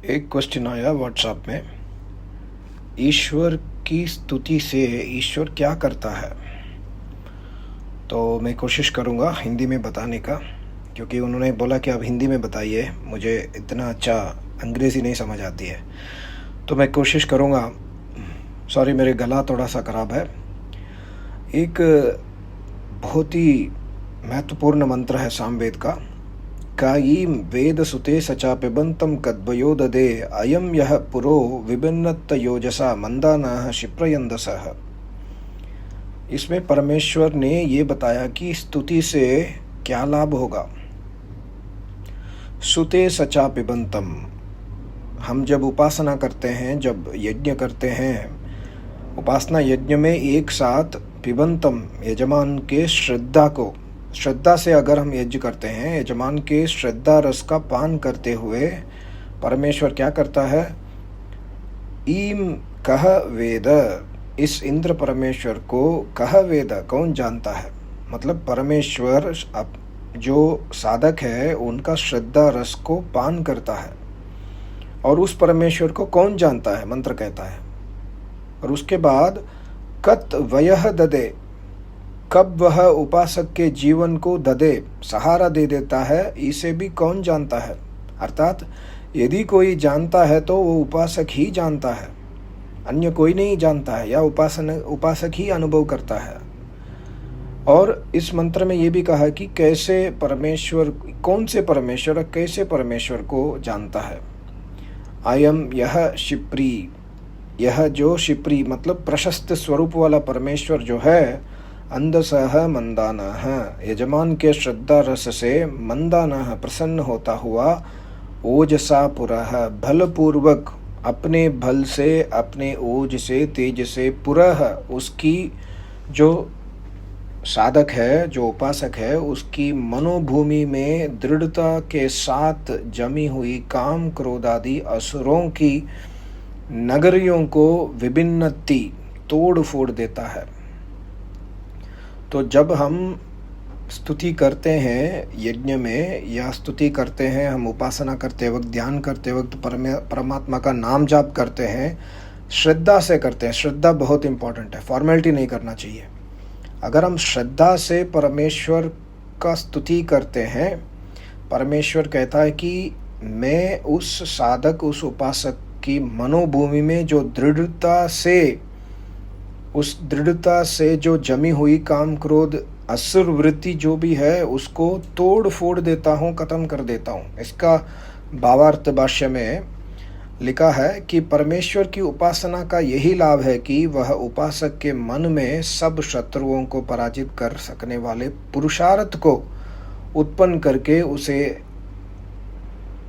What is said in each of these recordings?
एक क्वेश्चन आया व्हाट्सएप में, ईश्वर की स्तुति से ईश्वर क्या करता है। तो मैं कोशिश करूँगा हिंदी में बताने का, क्योंकि उन्होंने बोला कि आप हिंदी में बताइए, मुझे इतना अच्छा अंग्रेज़ी नहीं समझ आती है। तो मैं कोशिश करूँगा। सॉरी, मेरे गला थोड़ा सा ख़राब है। एक बहुत ही महत्वपूर्ण मंत्र है सामवेद का, कायीं वेद सुते सचा पिबंतम कद्वयो ददे अयम यह पुरो विभिन्नत योजसा मंदानाः क्षिप्रयंदसः। इसमें परमेश्वर ने ये बताया कि स्तुति से क्या लाभ होगा। सुते सचा पिबंतम, हम जब उपासना करते हैं, जब यज्ञ करते हैं, उपासना यज्ञ में एक साथ पिबंतम, यजमान के श्रद्धा से अगर हम यज्ञ करते हैं, यजमान के श्रद्धा रस का पान करते हुए परमेश्वर क्या करता है। ईम कह वेद, इस इंद्र परमेश्वर को कह वेद, कौन जानता है। मतलब परमेश्वर जो साधक है उनका श्रद्धा रस को पान करता है, और उस परमेश्वर को कौन जानता है, मंत्र कहता है। और उसके बाद कत वयह ददे, कब वह उपासक के जीवन को ददे, सहारा दे देता है, इसे भी कौन जानता है। अर्थात यदि कोई जानता है तो वो उपासक ही जानता है, अन्य कोई नहीं जानता है, या उपासक ही अनुभव करता है। और इस मंत्र में ये भी कहा कि कैसे परमेश्वर, कौन से परमेश्वर, कैसे परमेश्वर को जानता है। अयम यह शिप्री, यह जो शिप्री मतलब प्रशस्त स्वरूप वाला परमेश्वर जो है, अंधसह मंदानाः, यजमान के श्रद्धा रस से मंदानाः प्रसन्न होता हुआ, ओजसा पुरः बलपूर्वक, अपने बल से, अपने ओज से, तेज से, पुरः उसकी जो साधक है, जो उपासक है, उसकी मनोभूमि में दृढ़ता के साथ जमी हुई काम क्रोध आदि असुरों की नगरियों को विभिन्नति, तोड़ फोड़ देता है। तो जब हम स्तुति करते हैं यज्ञ में, या स्तुति करते हैं, हम उपासना करते वक्त, ध्यान करते वक्त, परमात्मा का नाम जाप करते हैं, श्रद्धा से करते हैं। श्रद्धा बहुत इम्पोर्टेंट है, फॉर्मेलिटी नहीं करना चाहिए। अगर हम श्रद्धा से परमेश्वर का स्तुति करते हैं, परमेश्वर कहता है कि मैं उस साधक, उस उपासक की मनोभूमि में जो दृढ़ता से, उस दृढ़ता से जो जमी हुई काम क्रोध असुर वृत्ति जो भी है, उसको तोड़ फोड़ देता हूँ, ख़त्म कर देता हूँ। इसका भावार्थ भाष्य में लिखा है कि परमेश्वर की उपासना का यही लाभ है कि वह उपासक के मन में सब शत्रुओं को पराजित कर सकने वाले पुरुषार्थ को उत्पन्न करके उसे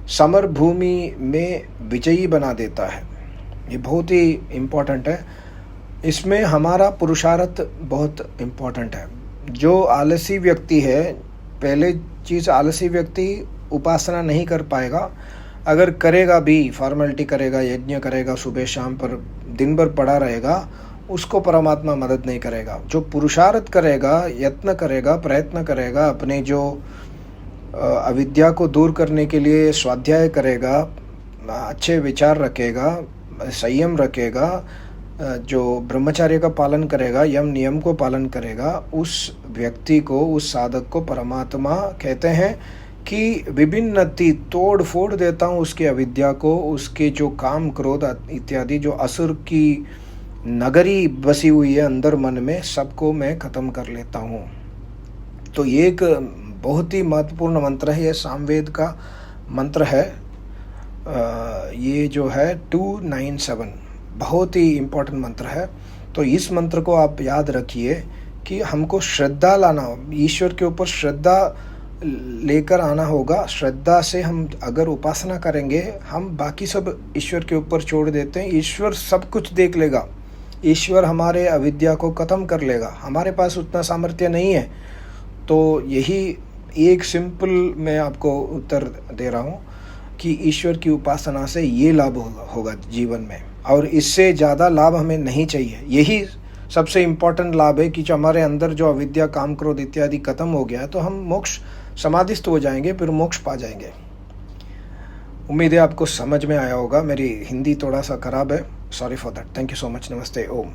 समर भूमि में विजयी बना देता है। ये बहुत ही इम्पोर्टेंट है। इसमें हमारा पुरुषार्थ बहुत इम्पोर्टेंट है। जो आलसी व्यक्ति है, पहले चीज़, आलसी व्यक्ति उपासना नहीं कर पाएगा। अगर करेगा भी, फॉर्मेलिटी करेगा, यज्ञ करेगा, सुबह शाम पर दिन भर पड़ा रहेगा, उसको परमात्मा मदद नहीं करेगा। जो पुरुषार्थ करेगा, यत्न करेगा, प्रयत्न करेगा, अपने जो अविद्या को दूर करने के लिए स्वाध्याय करेगा, अच्छे विचार रखेगा, संयम रखेगा, जो ब्रह्मचर्य का पालन करेगा, यम नियम को पालन करेगा, उस व्यक्ति को, उस साधक को परमात्मा कहते हैं कि विभिन्नति, तोड़ फोड़ देता हूँ उसकी अविद्या को, उसके जो काम क्रोध इत्यादि जो असुर की नगरी बसी हुई है अंदर मन में, सबको मैं ख़त्म कर लेता हूँ। तो ये एक बहुत ही महत्वपूर्ण मंत्र है। ये सामवेद का मंत्र है। ये जो है 297, बहुत ही इम्पोर्टेंट मंत्र है। तो इस मंत्र को आप याद रखिए कि हमको श्रद्धा लाना, ईश्वर के ऊपर श्रद्धा लेकर आना होगा। श्रद्धा से हम अगर उपासना करेंगे, हम बाकी सब ईश्वर के ऊपर छोड़ देते हैं। ईश्वर सब कुछ देख लेगा, ईश्वर हमारे अविद्या को ख़त्म कर लेगा। हमारे पास उतना सामर्थ्य नहीं है। तो यही एक सिंपल मैं आपको उत्तर दे रहा हूँ कि ईश्वर की उपासना से ये लाभ होगा जीवन में, और इससे ज़्यादा लाभ हमें नहीं चाहिए। यही सबसे इम्पोर्टेंट लाभ है कि जो हमारे अंदर जो अविद्या, काम क्रोध इत्यादि खत्म हो गया है, तो हम मोक्ष समाधिस्थ हो जाएंगे, फिर मोक्ष पा जाएंगे। उम्मीद है आपको समझ में आया होगा। मेरी हिंदी थोड़ा सा ख़राब है, sorry for that. Thank you so much. नमस्ते। ओम।